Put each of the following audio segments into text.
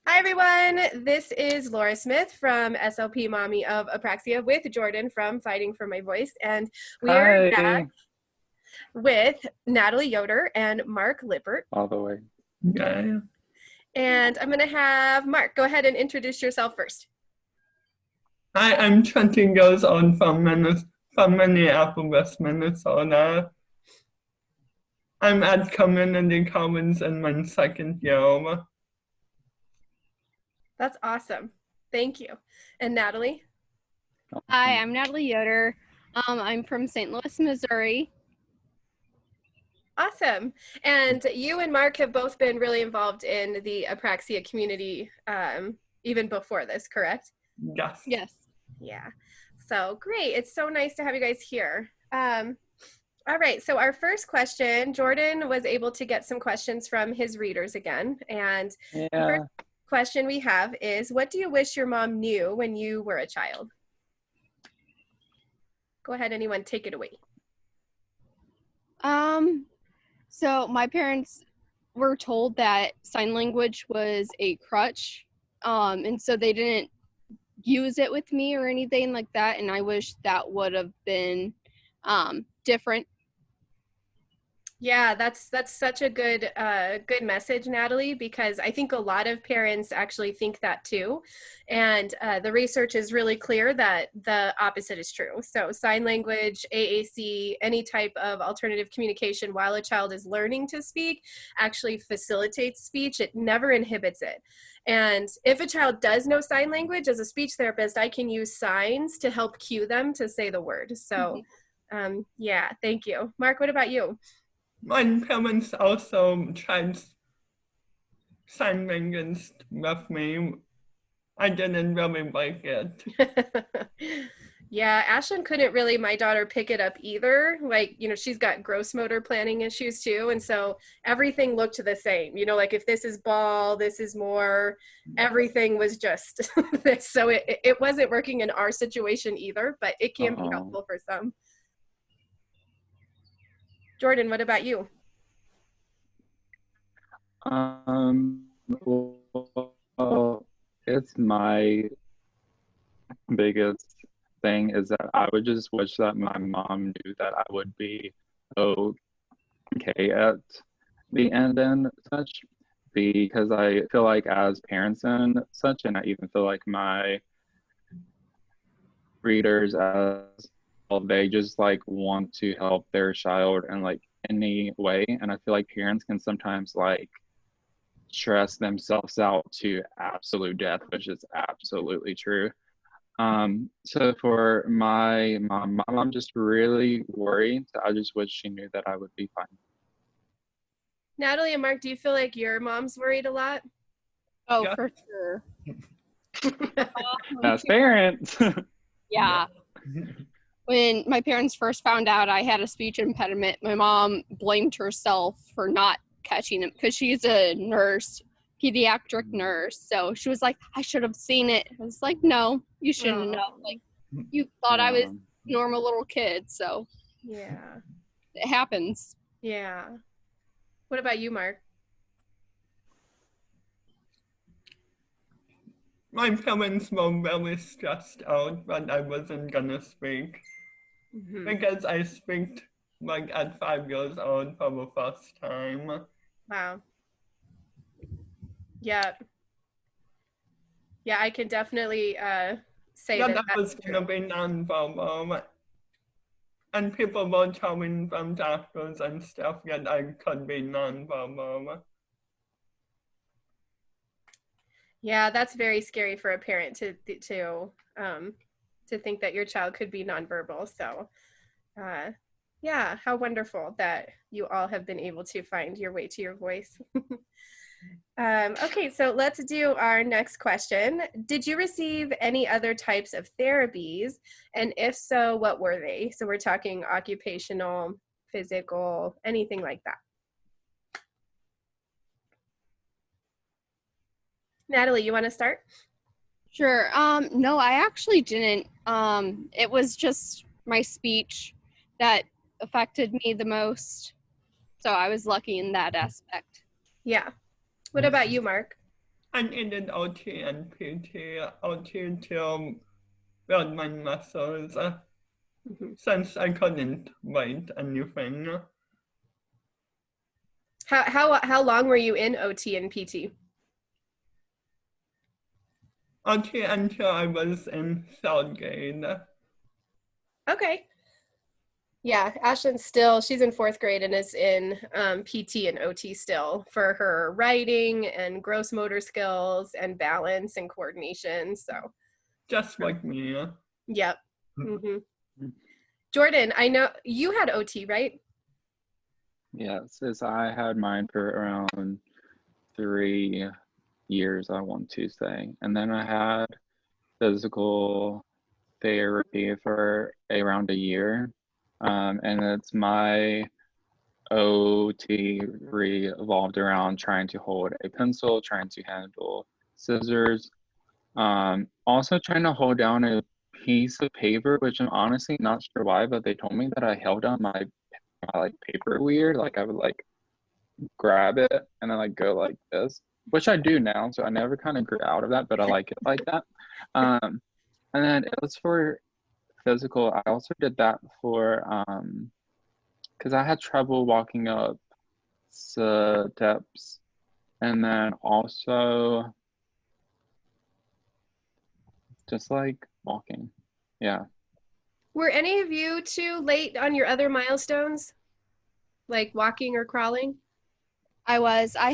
Hi, everyone. This is Laura Smith from SLP Mommy of Apraxia with Jordan from Fighting for My Voice. And we are back Hi, with Natalie Yoder and Mark Lippert. all the way. Yeah. And I'm going to have Mark go ahead and introduce yourself first. Hi, I'm 20 years old from Minneapolis, Minnesota. I'm at community college in my second year. That's awesome. Thank you. And Natalie? Hi, I'm Natalie Yoder. I'm from St. Louis, Missouri. Awesome. And you and Mark have both been really involved in the Apraxia community even before this, correct? Yes. Yes. Yeah. So great. It's so nice to have you guys here. All right. So our first question, Jordan was able to get some questions from his readers again. And the Yeah, first question we have is, what do you wish your mom knew when you were a child? Go ahead, anyone, take it away. So my parents were told that sign language was a crutch, and so they didn't use it with me or anything like that, and I wish that would have been different. Yeah, that's such a good good message, Natalie, because I think a lot of parents actually think that too. And the research is really clear that the opposite is true. So sign language, AAC, any type of alternative communication while a child is learning to speak actually facilitates speech. It never inhibits it. And if a child does know sign language, as a speech therapist, I can use signs to help cue them to say the word. So yeah, thank you. Mark, what about you? My parents also tried sign language with me. I didn't really like it. Yeah, Ashlyn couldn't really, my daughter, pick it up either. Like, she's got gross motor planning issues too. And so everything looked the same. Like if this is ball, this is more, everything was just this. So it wasn't working in our situation either, but it can be helpful for some. Jordan, what about you? Well, it's my biggest thing is that I would just wish that my mom knew that I would be okay at the end and such, because I feel like as parents and such, and I even feel like my readers as well, they just like want to help their child in like any way, and I feel like parents can sometimes like stress themselves out to absolute death, which is absolutely true. So for my mom, I'm just really worried. So I just wish she knew that I would be fine. Natalie and Mark, do you feel like your mom's worried a lot? Oh, Yeah. for sure. As parents. Yeah. When my parents first found out I had a speech impediment, my mom blamed herself for not catching it because she's a nurse, pediatric nurse. So she was like, I should have seen it. I was like, no, you shouldn't know. Like, you thought I was a normal little kid. So Yeah. it happens. Yeah. What about you, Mark? My parents were really stressed out that I wasn't gonna speak. Because I speak like at 5 years old for the first time. Wow. Yeah. Yeah, I can definitely say Yeah, that that was that's gonna true. be nonverbal. And people were telling from doctors and stuff that I could be nonverbal. Yeah, that's very scary for a parent to think that your child could be nonverbal. So, yeah, how wonderful that you all have been able to find your way to your voice. Okay, so let's do our next question. Did you receive any other types of therapies? And if so, what were they? So we're talking occupational, physical, anything like that. Natalie, you want to start? Sure. No, I actually didn't. It was just my speech that affected me the most. So I was lucky in that aspect. Yeah. What about you, Mark? I needed OT and PT. OT to build my muscles since I couldn't weight anything. How long were you in OT and PT? OT until I was in third grade. Okay. Yeah, she's in fourth grade and is in PT and OT still for her writing and gross motor skills and balance and coordination. So, Just like me. yep. hmm Jordan, I know you had OT, right? Yes, as I had mine for around 3 years, I want to say. And then I had physical therapy for around a year. And it's my OT revolved around trying to hold a pencil, trying to handle scissors, also trying to hold down a piece of paper, which I'm honestly not sure why, but they told me that I held down my like paper weird. Like I would like grab it and then like go like this, which I do now, so I never kind of grew out of that, but I like it like that. And then it was for physical. I also did that for because I had trouble walking up steps, and then also just like walking. Yeah. Were any of you too late on your other milestones, like walking or crawling? I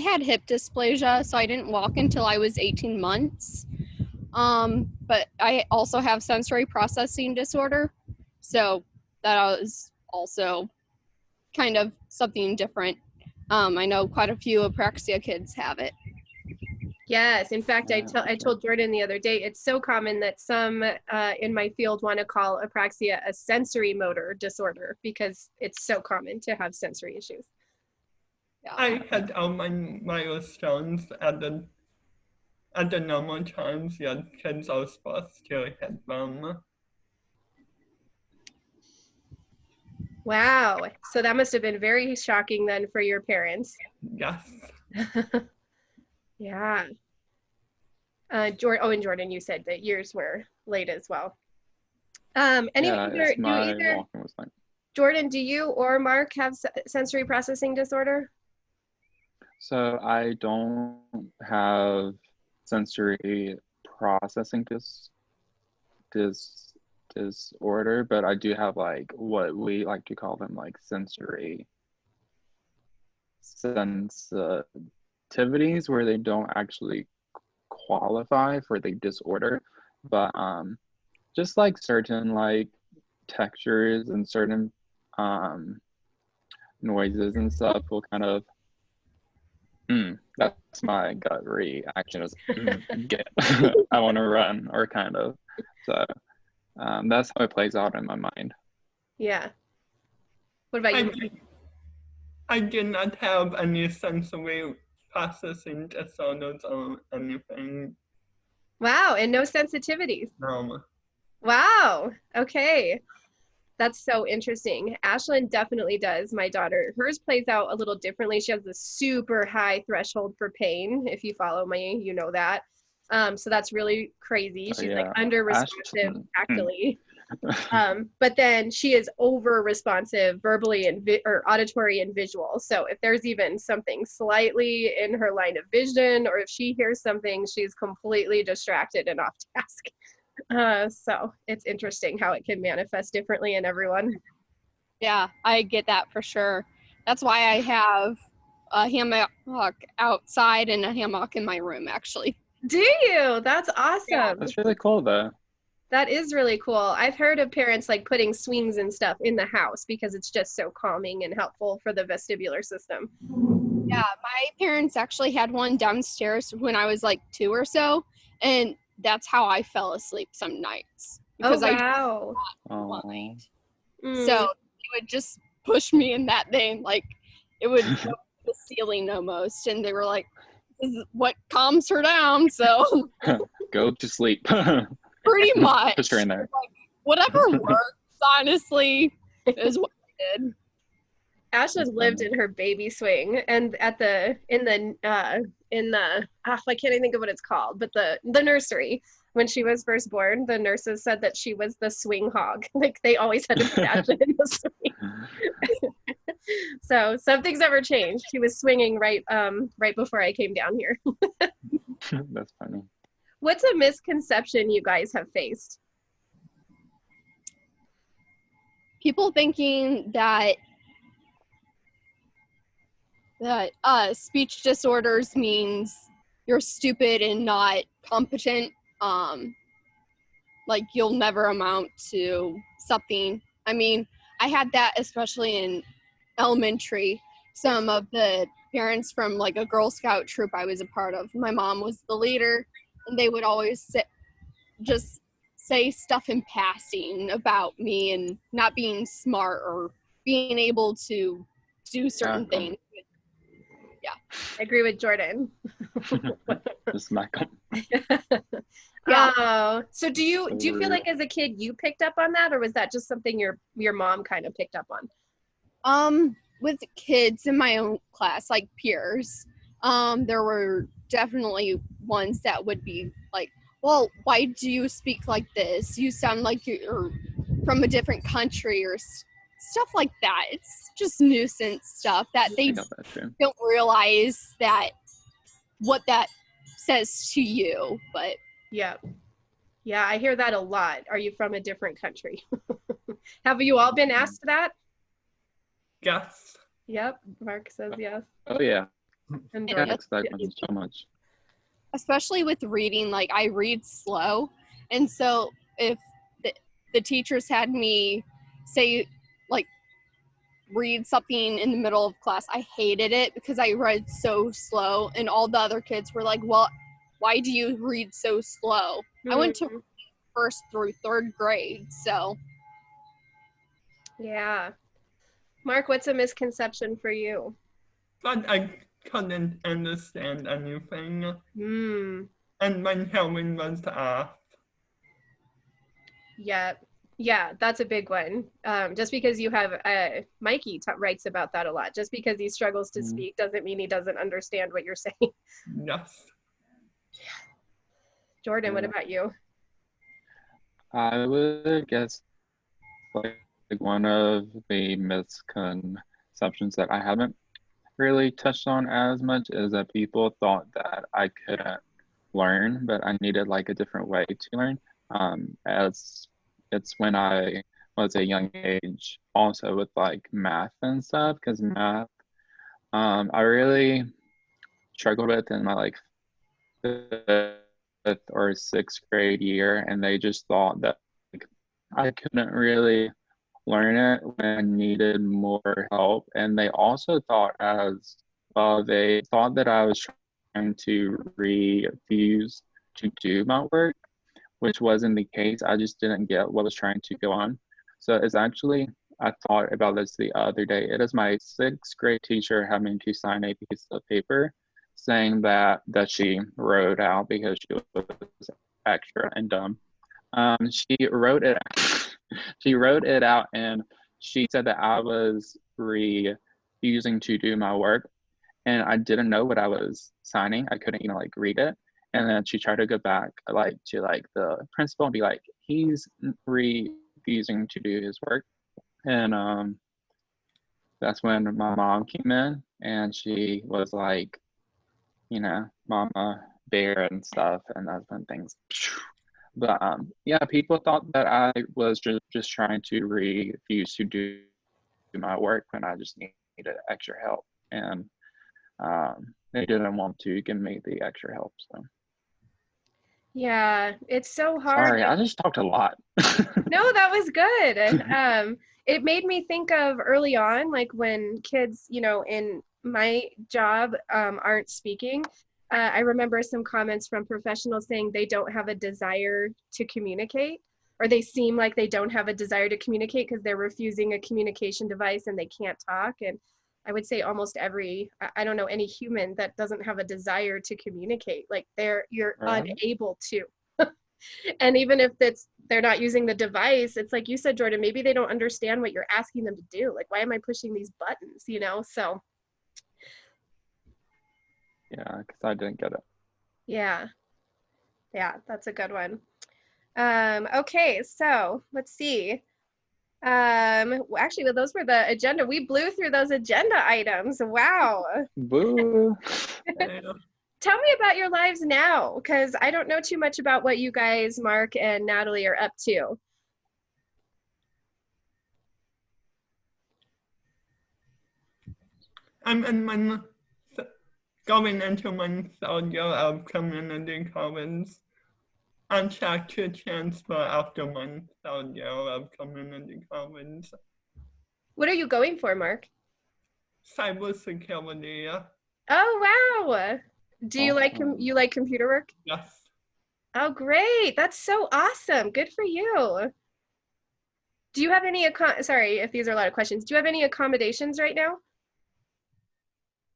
had hip dysplasia, so I didn't walk until I was 18 months. But I also have sensory processing disorder, so that was also kind of something different. I know quite a few Apraxia kids have it. Yes, in fact, I told Jordan the other day, it's so common that some in my field want to call apraxia a sensory motor disorder because it's so common to have sensory issues. Yeah. I had all my milestones at the normal times, yet kids are supposed to hit them. Wow, so that must have been very shocking then for your parents. Yes. Yeah. And Jordan, you said that yours were late as well. Walking was like. Jordan, do you or Mark have sensory processing disorder? So I don't have sensory processing disorder, but I do have like what we like to call them like sensory sensitivities, where they don't actually qualify for the disorder, but just like certain like textures and certain noises and stuff will kind of that's my gut reaction is get I want to run, or kind of. So that's how it plays out in my mind. Yeah. What about you? I did not have any sensory processing disorders or anything. Wow, and no sensitivities. No. Wow. Okay. That's so interesting. Ashlyn definitely does. My daughter, hers plays out a little differently. She has a super high threshold for pain. If you follow me, you know that. So that's really crazy. She's like under responsive tactily. But then she is over responsive verbally and or auditory and visual. So if there's even something slightly in her line of vision, or if she hears something, she's completely distracted and off task. So it's interesting how it can manifest differently in everyone. Yeah, I get that for sure. That's why I have a hammock outside and a hammock in my room, actually. Do you? That's awesome. Yeah, that's really cool though. That is really cool. I've heard of parents like putting swings and stuff in the house because it's just so calming and helpful for the vestibular system. Yeah, my parents actually had one downstairs when I was like 2 or so, and that's how I fell asleep some nights. Because wow. So it would just push me in that thing, like it would go to the ceiling almost, and they were like, this is what calms her down, so go to sleep. Pretty much. Push her in there. Like, whatever works, honestly, is what I did. Ashlyn lived in her baby swing, and in the in the, I can't even think of what it's called, but the nursery, when she was first born, the nurses said that she was the swing hog. Like they always had to put Ashley in the swing. So something's never changed. She was swinging right before I came down here. That's funny. What's a misconception you guys have faced? People thinking that speech disorders means you're stupid and not competent. Like you'll never amount to something. I mean, I had that especially in elementary. Some of the parents from like a Girl Scout troop I was a part of, my mom was the leader, and they would always just say stuff in passing about me and not being smart or being able to do certain things. Yeah, I agree with Jordan. Just smack 'em. Yeah. Oh, so do you feel like as a kid you picked up on that, or was that just something your mom kind of picked up on? With kids in my own class, like peers, there were definitely ones that would be like, well, why do you speak like this? You sound like you're from a different country or stuff like that. It's just nuisance stuff that they don't realize that what that says to you. But Yeah, I hear that a lot. Are you from a different country? Have you all been asked that? Yes. Yep, Mark says yes. Oh yeah. And Yeah, Jordan. that's that one so much. especially with reading, like I read slow, and so if the teachers had me say, like, read something in the middle of class, I hated it because I read so slow, and all the other kids were like, well, why do you read so slow? I went to first through third grade, so. Yeah. Mark, what's a misconception for you? But I couldn't understand anything. Hmm. And when Helen was asked, Yeah, that's a big one. Just because you have Mikey writes about that a lot. Just because he struggles to speak doesn't mean he doesn't understand what you're saying. yes. Jordan, what about you? I would guess like one of the misconceptions that I haven't really touched on as much is that people thought that I couldn't learn, but I needed like a different way to learn. As it's when I was a young age, also with like math and stuff, because math, I really struggled with in my like 5th or 6th grade year, and they just thought that like, I couldn't really learn it when I needed more help. And they also thought as well, they thought that I was trying to refuse to do my work, which wasn't the case. I just didn't get what was trying to go on. So it's actually, I thought about this the other day. It is my 6th grade teacher having to sign a piece of paper saying that she wrote out because she was extra and dumb. She wrote it out, and she said that I was refusing to do my work, and I didn't know what I was signing. I couldn't even like read it. And then she tried to go back like to like the principal and be like, he's refusing to do his work. And that's when my mom came in, and she was like, you know, mama bear and stuff, and that's when things. But yeah, people thought that I was just trying to refuse to do my work when I just needed extra help, and they didn't want to give me the extra help. So Yeah, it's so hard. sorry, I just talked a lot. No, that was good. And it made me think of early on, like when kids, you know, in my job aren't speaking. I remember some comments from professionals saying they don't have a desire to communicate, or they seem like they don't have a desire to communicate because they're refusing a communication device and they can't talk. And I would say almost I don't know any human that doesn't have a desire to communicate. Like you're unable to. And even if they're not using the device, it's like you said, Jordan, maybe they don't understand what you're asking them to do. Like, why am I pushing these buttons, you know? So Yeah, because I didn't get it. Yeah. Yeah, that's a good one. Okay, so let's see. Actually, well, those were the agenda. We blew through those agenda items. Wow. Boo. Tell me about your lives now, because I don't know too much about what you guys, Mark and Natalie, are up to. I'm in my going into my third year of community college. I'm trying to transfer after my third year of community college. What are you going for, Mark? Cybersecurity, Oh, wow. Do you like Awesome. you like computer work? yes. Oh, great. That's so awesome. Good for you. Do you have any sorry if these are a lot of questions. Do you have any accommodations right now?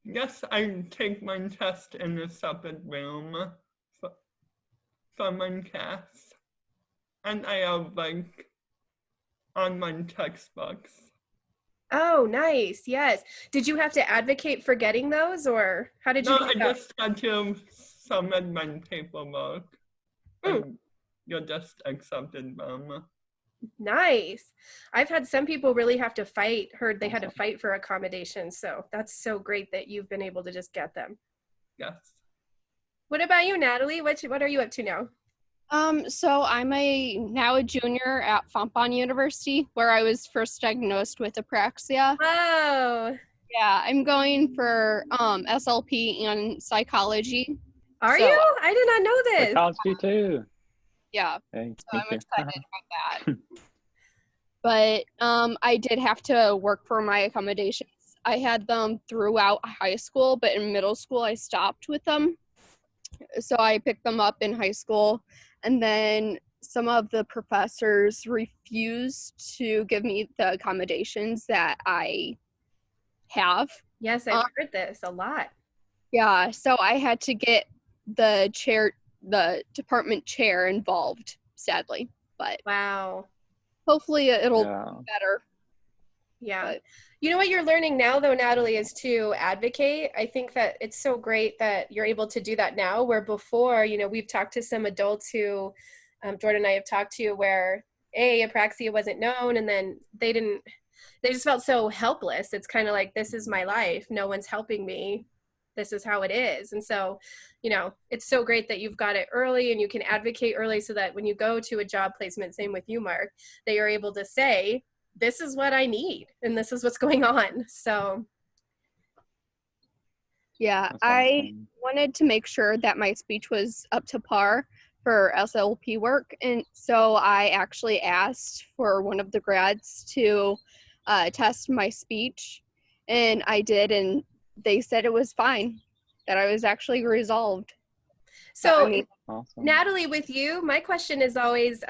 Yes, I take my test in a separate room for my class. And I have like online textbooks. Oh, nice. Yes. Did you have to advocate for getting those, or how did you No, get I that? just had to submit my paperwork. Hmm. And you're just accepted them. Nice. I've had some people really have to fight, heard they had to Awesome. fight for accommodations. So that's so great that you've been able to just get them. Yes. What about you, Natalie? What are you up to now? So I'm now a junior at Fontbonne University, where I was first diagnosed with apraxia. Oh, Yeah, I'm going for SLP and psychology. are So, you? I did not know this. Psychology too. yeah, Hey, so thank I'm you. excited about that. But I did have to work for my accommodations. I had them throughout high school, but in middle school I stopped with them. So I picked them up in high school, and then some of the professors refused to give me the accommodations that I have. Yes, I've heard this a lot. Yeah, so I had to get the department chair involved, sadly. But Wow. hopefully it'll Yeah. be better. Yeah. But You know what you're learning now, though, Natalie, is to advocate. I think that it's so great that you're able to do that now, where before, we've talked to some adults who Jordan and I have talked to where apraxia wasn't known, and then they just felt so helpless. It's kind of like, this is my life. No one's helping me. This is how it is. And so, it's so great that you've got it early and you can advocate early so that when you go to a job placement, same with you, Mark, that you're able to say, this is what I need and this is what's going on. So yeah, That's I awesome. wanted to make sure that my speech was up to par for SLP work, and so I actually asked for one of the grads to test my speech, and I did, and they said it was fine, that I was actually resolved. But, so Awesome. Natalie, with you, my question is always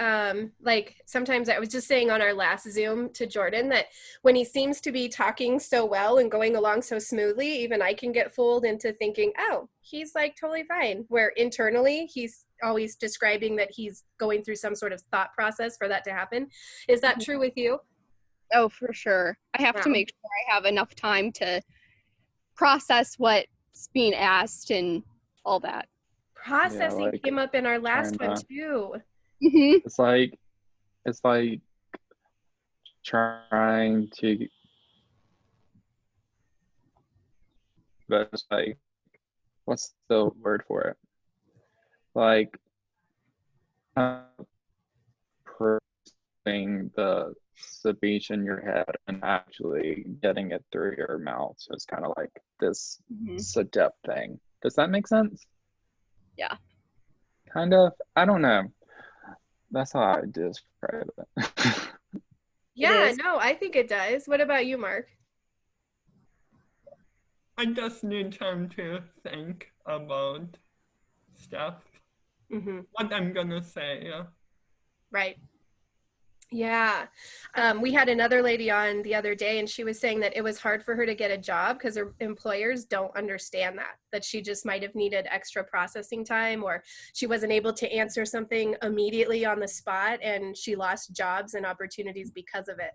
like, sometimes I was just saying on our last Zoom to Jordan that when he seems to be talking so well and going along so smoothly, even I can get fooled into thinking, oh, he's like totally fine. Where internally he's always describing that he's going through some sort of thought process for that to happen. Is that true with you? oh, for sure. I have to Wow. make sure I have enough time to process what's being asked and all that. Processing like came up in our last one trying too. Mhm. it's like trying to, but it's like, what's the word for it? Like, processing the speech in your head and actually getting it through your mouth. So it's kind of like this adept thing. Does that make sense? Yeah. Kind of. I don't know. That's how I describe it. Yeah, is. no, I think it does. What about you, Mark? I just need time to think about stuff. Mm-hmm. What I'm gonna say. Right. Yeah. We had another lady on the other day, and she was saying that it was hard for her to get a job because her employers don't understand that she just might have needed extra processing time, or she wasn't able to answer something immediately on the spot, and she lost jobs and opportunities because of it.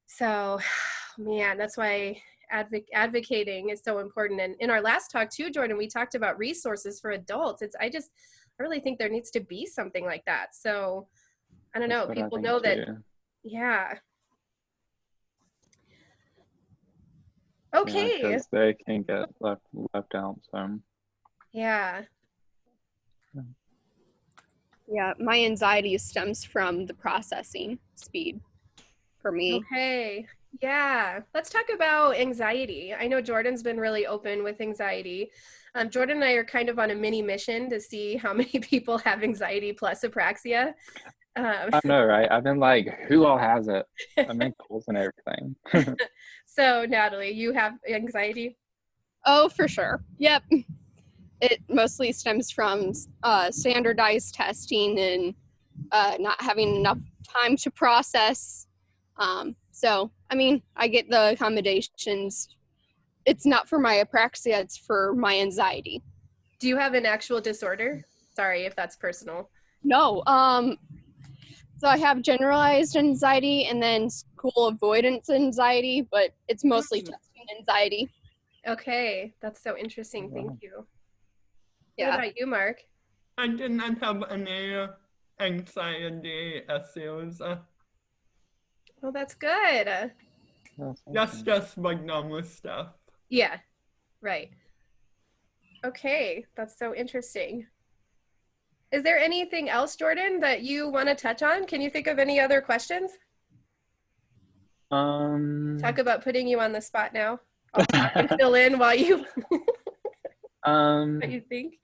So, man, that's why advocating is so important. And in our last talk too, Jordan, we talked about resources for adults. I really think there needs to be something like that. So I don't know, people know that. Yeah. Okay. Because they can get left out. So. Yeah. Yeah, my anxiety stems from the processing speed for me. Okay. Yeah. Let's talk about anxiety. I know Jordan's been really open with anxiety. Jordan and I are kind of on a mini mission to see how many people have anxiety plus apraxia. I know, right? I've been like, who all has it? I make polls and everything. So, Natalie, you have anxiety? Oh, for sure. Yep. It mostly stems from standardized testing and not having enough time to process. So, I mean, I get the accommodations. It's not for my apraxia, it's for my anxiety. Do you have an actual disorder? Sorry if that's personal. No. So I have generalized anxiety and then school avoidance anxiety, but it's mostly testing anxiety. Okay, that's so interesting. Wow. Thank you. Yeah. What about you, Mark? I did not have any anxiety issues. Well, that's good. That's just like normal stuff. Yeah, right. Okay, that's so interesting. Is there anything else, Jordan, that you want to touch on? Can you think of any other questions? Talk about putting you on the spot now. I'll talk and fill in while you what you think.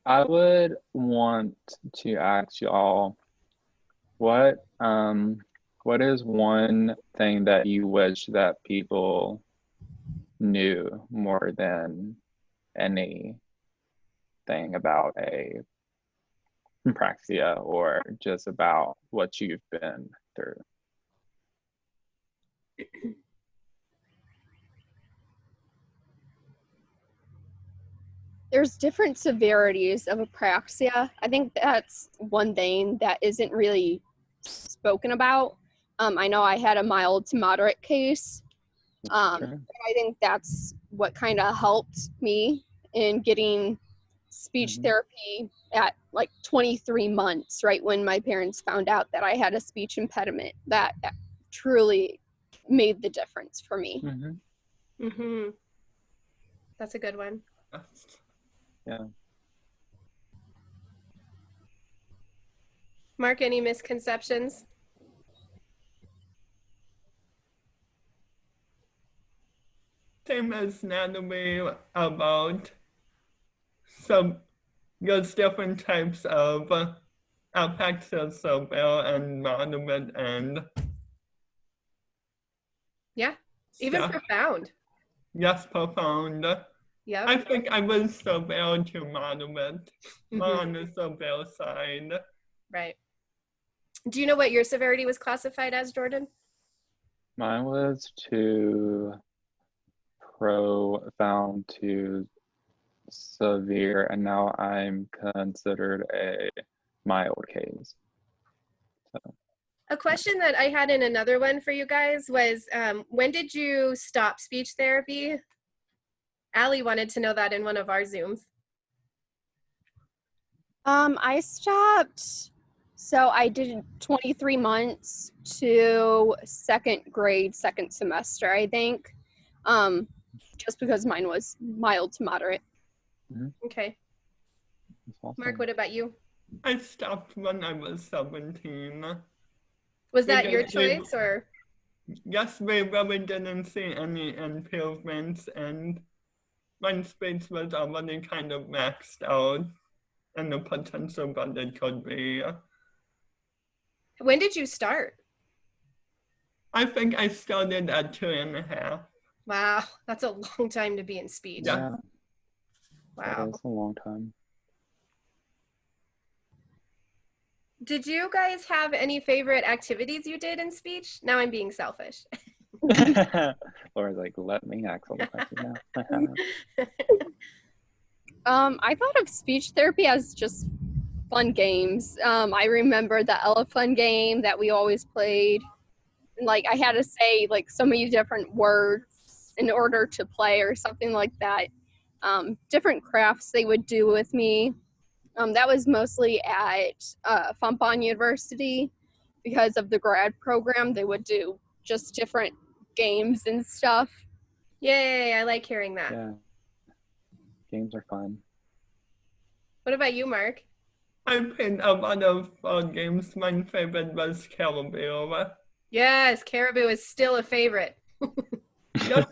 I would want to ask y'all what is one thing that you wish that people knew more than anything about a apraxia or just about what you've been through? There's different severities of apraxia. I think that's one thing that isn't really spoken about. I know I had a mild to moderate case. Sure. I think that's what kind of helped me in getting speech therapy at like 23 months, right when my parents found out that I had a speech impediment. That truly made the difference for me. That's a good one. Yeah. Mark, any misconceptions? Same as Natalie about there's different types of apraxia, severe and moderate and Yeah, even stuff. profound. Yes, profound. Yeah. I think I was severe to moderate, more on the severe side. Right. Do you know what your severity was classified as, Jordan? Mine was too profound to severe, and now I'm considered a mild case. So. A question that I had in another one for you guys was, when did you stop speech therapy? Allie wanted to know that in one of our Zooms. I stopped, so I did 23 months to second grade, second semester, I think, just because mine was mild to moderate. Okay. Awesome. Mark, what about you? I stopped when I was 17. Was that your choice, or? Yes, we really didn't see any improvements, and my speech was already kind of maxed out, and the potential that it could be. When did you start? I think I started at 2.5. Wow, that's a long time to be in speech. Yeah. Wow. That is a long time. Did you guys have any favorite activities you did in speech? Now I'm being selfish. Laura's like, let me ask all the questions now. I thought of speech therapy as just fun games. I remember the elephant game that we always played. And, like, I had to say like so many different words games in order to play or something like that. Different crafts they would do with me. That was mostly at Fontbonne University because of the grad program. They would do just different games and stuff. Yay, I like hearing that. Yeah. Games are fun. What about you, Mark? I played a lot of games. My favorite was Caribou. Yes, Caribou is still a favorite. Yes,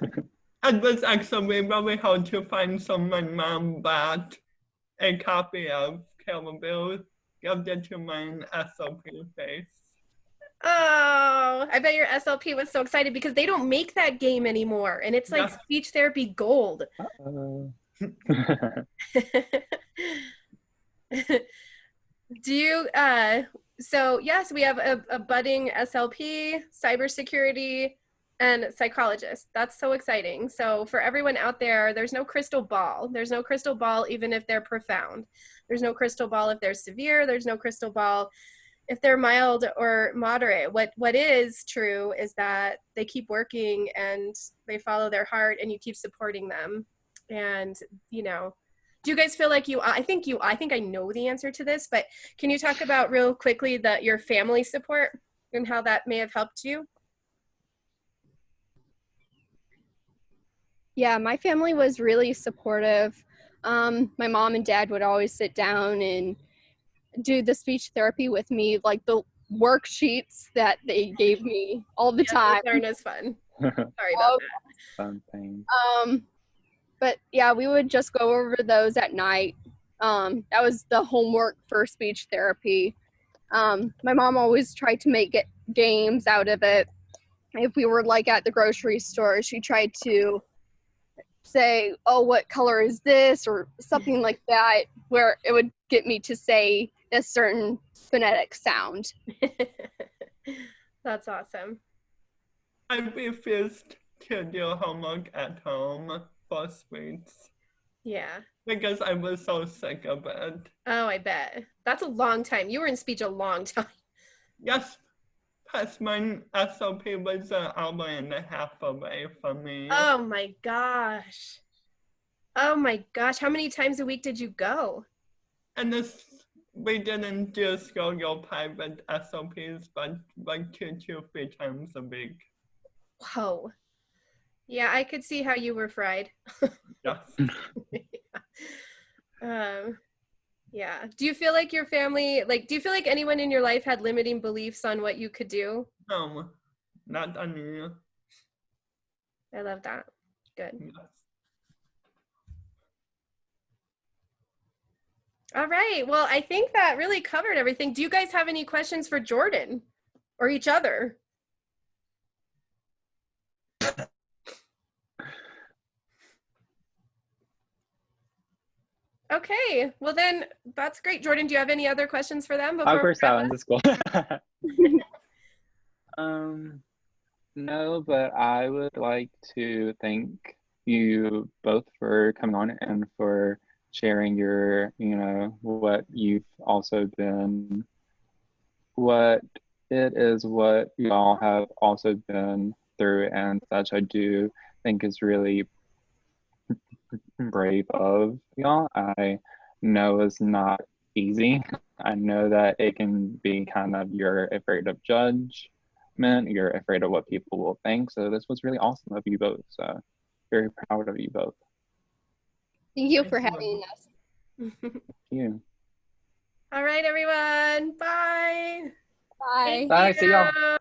it was actually very hard to find, so my mom bought a copy of Caribou, gave it to my SLP face. Oh, I bet your SLP was so excited because they don't make that game anymore, and it's like Yeah. speech therapy gold. Uh-oh. Do you so yes, we have a budding SLP, cybersecurity, and psychologist. That's so exciting. So for everyone out there, there's no crystal ball. There's no crystal ball even if they're profound. There's no crystal ball if they're severe. There's no crystal ball if they're mild or moderate. What is true is that they keep working and they follow their heart, and you keep supporting them. And you know, do you guys feel like I think I know the answer to this, but can you talk about real quickly your family support and how that may have helped you? Yeah, my family was really supportive. My mom and dad would always sit down and do the speech therapy with me, like the worksheets that they gave me all the time. Those aren't as fun. Sorry about Fun thing. But yeah, we would just go over those at night. That was the homework for speech therapy. My mom always tried to make games out of it. If we were like at the grocery store, she tried to say, oh, what color is this, or something like that, where it would get me to say a certain phonetic sound. that. That's awesome. I refused to do homework at home for speech Yeah. because I was so sick of it. Oh, I bet. That's a long time. You were in speech a long time. Yes, plus my SLP was an hour and a half away from me. Oh my gosh. Oh my gosh. How many times a week did you go? And we didn't do school private SLPs, but like 2 to 3 times a week. Whoa. Yeah, I could see how you were fried. Yes. Yeah. Do you feel like your family, do you feel like anyone in your life had limiting beliefs on what you could do? No, not on me. I love that. Good. Yes. All right. Well, I think that really covered everything. Do you guys have any questions for Jordan or each other? Okay. Well, then that's great. Jordan, do you have any other questions for them before Awkward we wrap silence is cool. No, but I would like to thank you both for coming on and for sharing your, what you've also been, what y'all have also been through and such. I do think is really brave of y'all. I know it's not easy. I know that it can be kind of, you're afraid of judgment, you're afraid of what people will think. So this was really awesome of you both. So very proud of you both. Thank you for having us. Thank you. All right, everyone. Bye. Bye. Bye. See y'all. you.